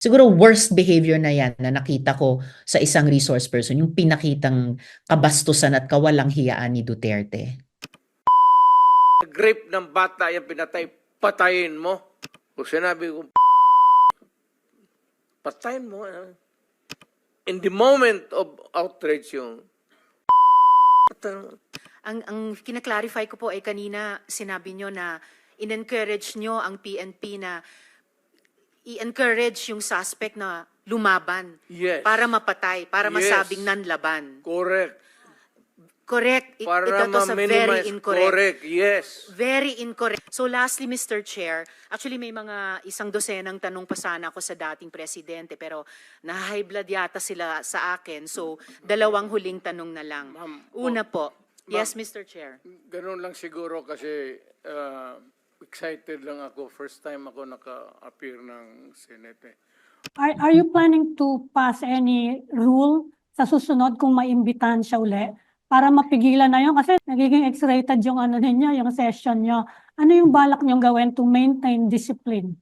Siguro worst behavior na yan na nakita ko sa isang resource person, yung pinakitang kabastusan at kawalang hiyaan ni Duterte. Rape ng bata yung pinatay, patayin mo. Kung sinabi ko, patayin mo. In the moment of outrage yung Ang kina-clarify ko po ay kanina sinabi nyo na in-encourage nyo ang PNP na i-encourage yung suspect na lumaban yes. para mapatay, para Yes. masabing nanlaban. Correct. Correct. Para Ito sa very ma-minimize. incorrect. Correct, yes. Very incorrect. So lastly, Mr. Chair, actually may mga isang dosenang tanong pa sana ako sa dating presidente pero na-high blood yata sila sa akin. So dalawang huling tanong na lang. Una po. Yes, Mr. Chair. Ganun lang siguro kasi excited lang ako. First time ako naka-appear ng Senate. Are you planning to pass any rule sa susunod kung maimbitahan siya uli? Para mapigilan na yun kasi nagiging X-rated yung ano ninyo, yung session nyo. Ano yung balak nyong gawin to maintain discipline?